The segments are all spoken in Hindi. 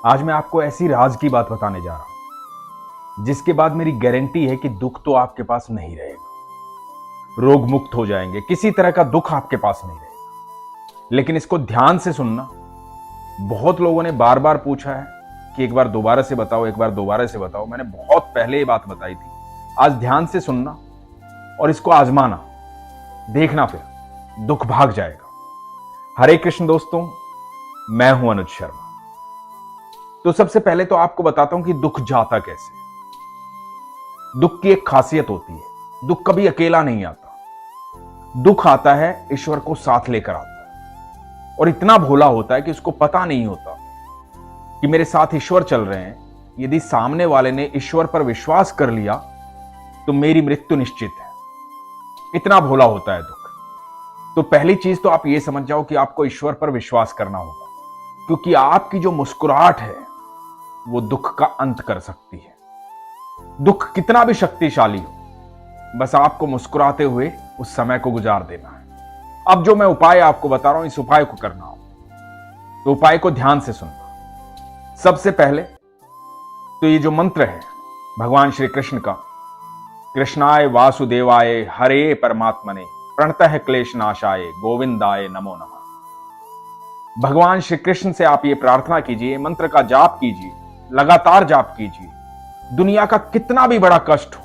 आज मैं आपको ऐसी राज की बात बताने जा रहा हूं जिसके बाद मेरी गारंटी है कि दुख तो आपके पास नहीं रहेगा, रोग मुक्त हो जाएंगे, किसी तरह का दुख आपके पास नहीं रहेगा। लेकिन इसको ध्यान से सुनना। बहुत लोगों ने बार बार पूछा है कि एक बार दोबारा से बताओ, एक बार दोबारा से बताओ। मैंने बहुत पहले ये बात बताई थी। आज ध्यान से सुनना और इसको आजमाना, देखना, फिर दुख भाग जाएगा। हरे कृष्ण दोस्तों, मैं हूं अनुज शर्मा। तो सबसे पहले तो आपको बताता हूं कि दुख जाता कैसे। दुख की एक खासियत होती है, दुख कभी अकेला नहीं आता। दुख आता है ईश्वर को साथ लेकर आता है, और इतना भोला होता है कि उसको पता नहीं होता कि मेरे साथ ईश्वर चल रहे हैं। यदि सामने वाले ने ईश्वर पर विश्वास कर लिया तो मेरी मृत्यु निश्चित है। इतना भोला होता है दुख। तो पहली चीज तो आप यह समझ जाओ कि आपको ईश्वर पर विश्वास करना होगा, क्योंकि आपकी जो मुस्कुराहट है वो दुख का अंत कर सकती है। दुख कितना भी शक्तिशाली हो, बस आपको मुस्कुराते हुए उस समय को गुजार देना है। अब जो मैं उपाय आपको बता रहा हूं, इस उपाय को करना हो तो उपाय को ध्यान से सुनना। सबसे पहले तो ये जो मंत्र है भगवान श्री कृष्ण का, कृष्णाय वासुदेवाय हरे परमात्मने प्रणतः क्लेश नाशाय गोविंदाय नमो नमः। भगवान श्री कृष्ण से आप ये प्रार्थना कीजिए, मंत्र का जाप कीजिए, लगातार जाप कीजिए। दुनिया का कितना भी बड़ा कष्ट हो,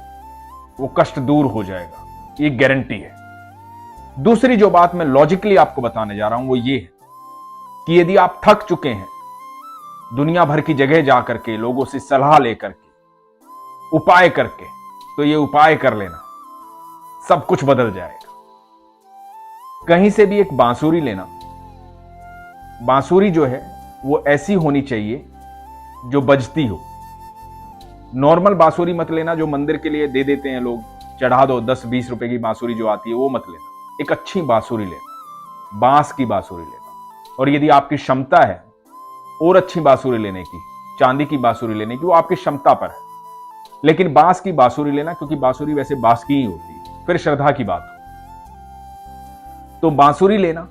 वो कष्ट दूर हो जाएगा, ये गारंटी है। दूसरी जो बात मैं लॉजिकली आपको बताने जा रहा हूं वो ये है कि यदि आप थक चुके हैं दुनिया भर की जगह जाकर के, लोगों से सलाह लेकर के, उपाय करके, तो ये उपाय कर लेना, सब कुछ बदल जाएगा। कहीं से भी एक बांसुरी लेना। बांसुरी जो है वो ऐसी होनी चाहिए जो बजती हो। नॉर्मल बांसुरी मत लेना जो मंदिर के लिए दे देते हैं लोग, चढ़ा दो 10-20 रुपए की बांसुरी जो आती है, वो मत लेना। एक अच्छी बांसुरी लेना, बांस की बांसुरी लेना। और यदि आपकी क्षमता है और अच्छी बांसुरी लेने की, चांदी की बांसुरी लेने की, वो आपकी क्षमता पर है, लेकिन बांस की बांसुरी लेना, क्योंकि बांसुरी वैसे बांस की ही होती है, फिर श्रद्धा की बात हो। तो बांसुरी लेना,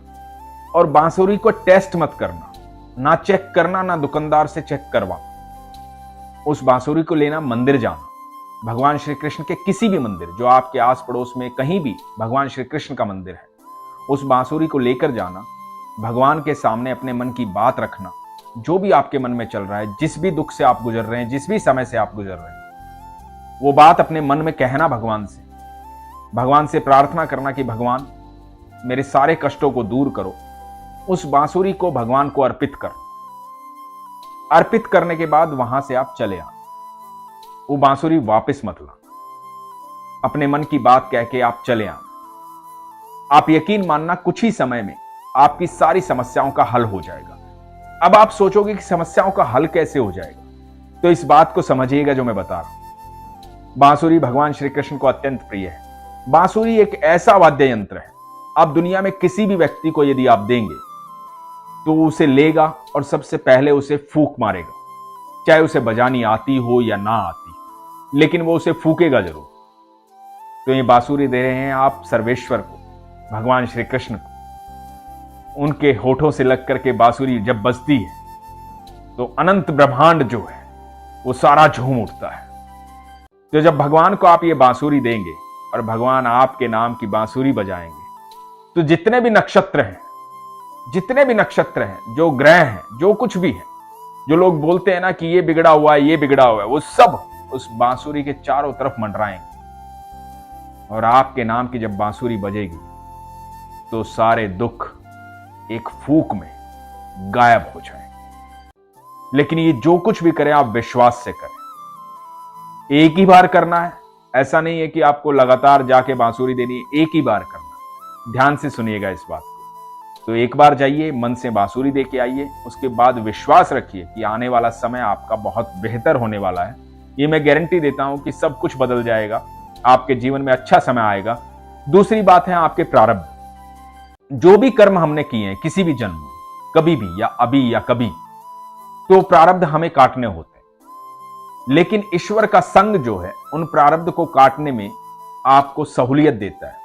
और बांसुरी को टेस्ट मत करना, ना चेक करना, ना दुकानदार से चेक करवाना। उस बांसुरी को लेना, मंदिर जाना, भगवान श्री कृष्ण के किसी भी मंदिर जो आपके आस पड़ोस में कहीं भी भगवान श्री कृष्ण का मंदिर है, उस बांसुरी को लेकर जाना, भगवान के सामने अपने मन की बात रखना, जो भी आपके मन में चल रहा है, जिस भी दुख से आप गुजर रहे हैं, जिस भी समय से आप गुजर रहे हैं, वो बात अपने मन में कहना भगवान से प्रार्थना करना कि भगवान मेरे सारे कष्टों को दूर करो। उस बांसुरी को भगवान को अर्पित कर। अर्पित करने के बाद वहां से आप चले आना, वो बांसुरी वापस मत लाना। अपने मन की बात कह के आप चले आना। आप यकीन मानना, कुछ ही समय में आपकी सारी समस्याओं का हल हो जाएगा। अब आप सोचोगे कि समस्याओं का हल कैसे हो जाएगा, तो इस बात को समझिएगा जो मैं बता रहा हूं। बांसुरी भगवान श्री कृष्ण को अत्यंत प्रिय है। बांसुरी एक ऐसा वाद्य यंत्र है, आप दुनिया में किसी भी व्यक्ति को यदि आप देंगे तो उसे लेगा और सबसे पहले उसे फूंक मारेगा, चाहे उसे बजानी आती हो या ना आती, लेकिन वो उसे फूकेगा जरूर। तो ये बांसुरी दे रहे हैं आप सर्वेश्वर को, भगवान श्री कृष्ण को। उनके होठों से लग करके बांसुरी जब बजती है तो अनंत ब्रह्मांड जो है वो सारा झूम उठता है। तो जब भगवान को आप ये बांसुरी देंगे और भगवान आपके नाम की बांसुरी बजाएंगे, तो जितने भी नक्षत्र हैं, जो ग्रह हैं, जो कुछ भी है, जो लोग बोलते हैं ना कि ये बिगड़ा हुआ है, ये बिगड़ा हुआ है, वो सब उस बांसुरी के चारों तरफ मंडराएंगे। और आपके नाम की जब बांसुरी बजेगी तो सारे दुख एक फूंक में गायब हो जाएंगे। लेकिन ये जो कुछ भी करें आप विश्वास से करें। एक ही बार करना है, ऐसा नहीं है कि आपको लगातार जाके बांसुरी देनी है, एक ही बार करना। ध्यान से सुनिएगा इस बात को। तो एक बार जाइए, मन से बांसुरी दे के आइए, उसके बाद विश्वास रखिए कि आने वाला समय आपका बहुत बेहतर होने वाला है। ये मैं गारंटी देता हूं कि सब कुछ बदल जाएगा, आपके जीवन में अच्छा समय आएगा। दूसरी बात है आपके प्रारब्ध। जो भी कर्म हमने किए हैं किसी भी जन्म में, कभी भी या अभी या कभी, तो प्रारब्ध हमें काटने होते हैं। लेकिन ईश्वर का संग जो है उन प्रारब्ध को काटने में आपको सहूलियत देता है,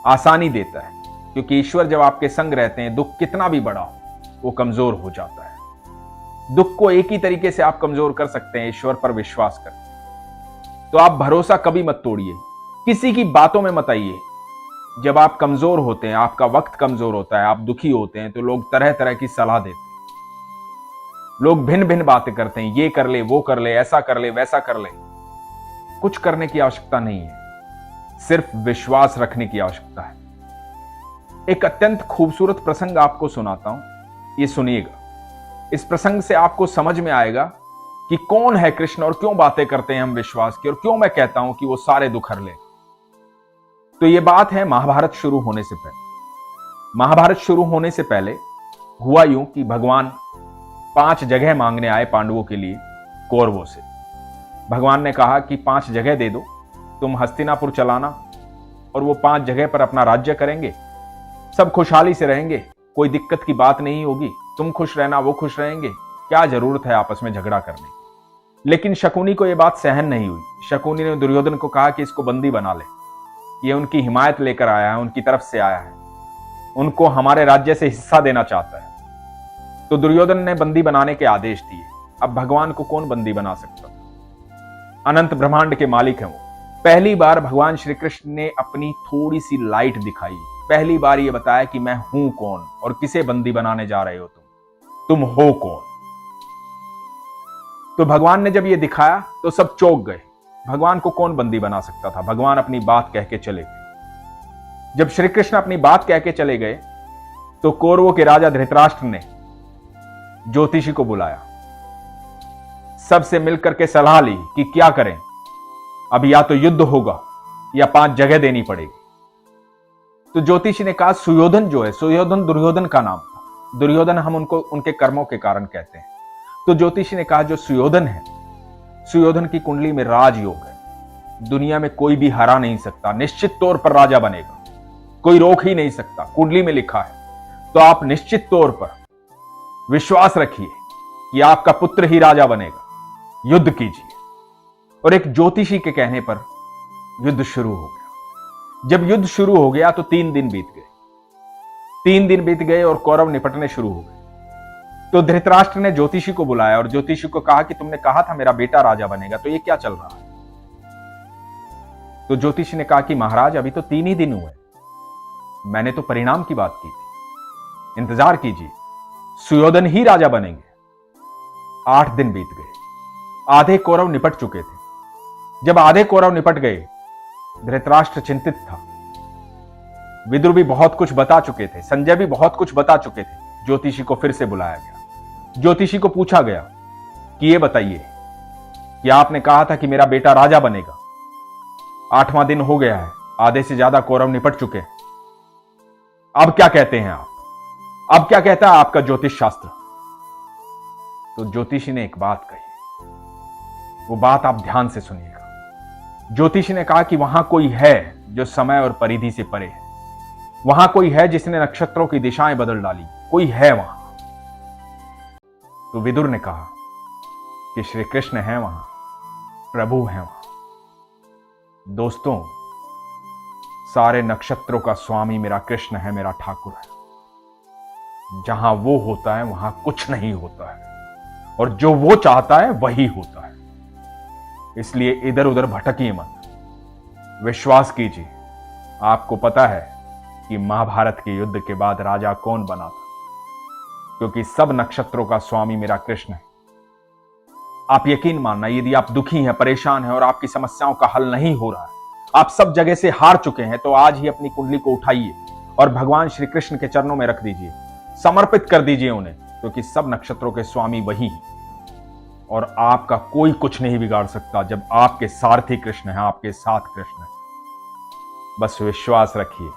आसानी देता है, क्योंकि ईश्वर जब आपके संग रहते हैं, दुख कितना भी बड़ा हो वो कमजोर हो जाता है। दुख को एक ही तरीके से आप कमजोर कर सकते हैं, ईश्वर पर विश्वास कर। तो आप भरोसा कभी मत तोड़िए, किसी की बातों में मत आइए। जब आप कमजोर होते हैं, आपका वक्त कमजोर होता है, आप दुखी होते हैं, तो लोग तरह तरह की सलाह देते हैं, लोग भिन्न भिन्न बातें करते हैं, ये कर ले, वो कर ले, ऐसा कर ले, वैसा कर ले। कुछ करने की आवश्यकता नहीं है, सिर्फ विश्वास रखने की आवश्यकता है। एक अत्यंत खूबसूरत प्रसंग आपको सुनाता हूं, ये सुनिएगा। इस प्रसंग से आपको समझ में आएगा कि कौन है कृष्ण और क्यों बातें करते हैं हम विश्वास की, और क्यों मैं कहता हूं कि वो सारे दुख हर ले। तो ये बात है महाभारत शुरू होने से पहले। महाभारत शुरू होने से पहले हुआ यूं कि भगवान 5 जगह मांगने आए पांडवों के लिए कौरवों से। भगवान ने कहा कि 5 जगह दे दो, तुम हस्तिनापुर चलाना, और वो 5 जगह पर अपना राज्य करेंगे, सब खुशहाली से रहेंगे, कोई दिक्कत की बात नहीं होगी, तुम खुश रहना, वो खुश रहेंगे, क्या जरूरत है आपस में झगड़ा करने की। लेकिन शकुनी को यह बात सहन नहीं हुई। शकुनी ने दुर्योधन को कहा कि इसको बंदी बना ले, ये उनकी हिमायत लेकर आया है, उनकी तरफ से आया है, उनको हमारे राज्य से हिस्सा देना चाहता है। तो दुर्योधन ने बंदी बनाने के आदेश दिए। अब भगवान को कौन बंदी बना सकता? अनंत ब्रह्मांड के मालिक हैं वो। पहली बार भगवान श्री कृष्ण ने अपनी थोड़ी सी लाइट दिखाई, पहली बार ये बताया कि मैं हूं कौन और किसे बंदी बनाने जा रहे हो तुम हो कौन। तो भगवान ने जब ये दिखाया तो सब चौंक गए। भगवान को कौन बंदी बना सकता था? भगवान अपनी बात कह के चले गए। जब श्री कृष्ण अपनी बात कह के चले गए तो कौरवों के राजा धृतराष्ट्र ने ज्योतिषी को बुलाया, सबसे मिलकर के सलाह ली कि क्या करें, अब या तो युद्ध होगा या 5 जगह देनी पड़ेगी। तो ज्योतिषी ने कहा सुयोधन जो है, सुयोधन दुर्योधन का नाम था, दुर्योधन हम उनको उनके कर्मों के कारण कहते हैं। तो ज्योतिषी ने कहा जो सुयोधन है, सुयोधन की कुंडली में राजयोग है, दुनिया में कोई भी हरा नहीं सकता, निश्चित तौर पर राजा बनेगा, कोई रोक ही नहीं सकता, कुंडली में लिखा है। तो आप निश्चित तौर पर विश्वास रखिए कि आपका पुत्र ही राजा बनेगा, युद्ध कीजिए। और एक ज्योतिषी के कहने पर युद्ध शुरू हो गया। जब युद्ध शुरू हो गया तो 3 दिन बीत गए। 3 दिन बीत गए और कौरव निपटने शुरू हो गए। तो धृतराष्ट्र ने ज्योतिषी को बुलाया और ज्योतिषी को कहा कि तुमने कहा था मेरा बेटा राजा बनेगा, तो ये क्या चल रहा है? तो ज्योतिषी ने कहा कि महाराज अभी तो 3 ही दिन हुए, मैंने तो परिणाम की बात की थी, इंतजार कीजिए, सुयोधन ही राजा बनेंगे। 8 दिन बीत गए, आधे कौरव निपट चुके थे। जब आधे कौरव निपट गए, धृतराष्ट्र चिंतित था। विदुर भी बहुत कुछ बता चुके थे, संजय भी बहुत कुछ बता चुके थे। ज्योतिषी को फिर से बुलाया गया। ज्योतिषी को पूछा गया कि ये बताइए कि आपने कहा था कि मेरा बेटा राजा बनेगा, 8वां दिन हो गया है, आधे से ज्यादा कौरव निपट चुके हैं, अब क्या कहते हैं आप? अब क्या कहता है आपका ज्योतिष शास्त्र? तो ज्योतिषी ने एक बात कही, वो बात आप ध्यान से सुनिएगा। ज्योतिषी ने कहा कि वहां कोई है जो समय और परिधि से परे है, वहां कोई है जिसने नक्षत्रों की दिशाएं बदल डाली, कोई है वहां। तो विदुर ने कहा कि श्री कृष्ण है वहां, प्रभु है वहां। दोस्तों, सारे नक्षत्रों का स्वामी मेरा कृष्ण है, मेरा ठाकुर है। जहां वो होता है वहां कुछ नहीं होता है, और जो वो चाहता है वही होता है। इसलिए इधर उधर भटकिए मत, विश्वास कीजिए। आपको पता है कि महाभारत के युद्ध के बाद राजा कौन बना था? क्योंकि सब नक्षत्रों का स्वामी मेरा कृष्ण है। आप यकीन मानना, यदि आप दुखी हैं, परेशान हैं और आपकी समस्याओं का हल नहीं हो रहा है, आप सब जगह से हार चुके हैं, तो आज ही अपनी कुंडली को उठाइए और भगवान श्री कृष्ण के चरणों में रख दीजिए, समर्पित कर दीजिए उन्हें, क्योंकि सब नक्षत्रों के स्वामी वही हैं और आपका कोई कुछ नहीं बिगाड़ सकता जब आपके सारथी कृष्ण है, आपके साथ कृष्ण है। बस विश्वास रखिए,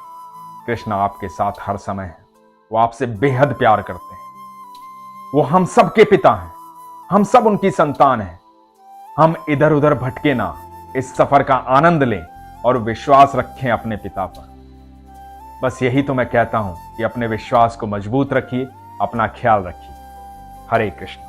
कृष्ण आपके साथ हर समय है। वो आपसे बेहद प्यार करते हैं। वो हम सब के पिता हैं, हम सब उनकी संतान हैं। हम इधर उधर भटके ना, इस सफर का आनंद लें और विश्वास रखें अपने पिता पर। बस यही तो मैं कहता हूं कि अपने विश्वास को मजबूत रखिए, अपना ख्याल रखिए। हरे कृष्ण।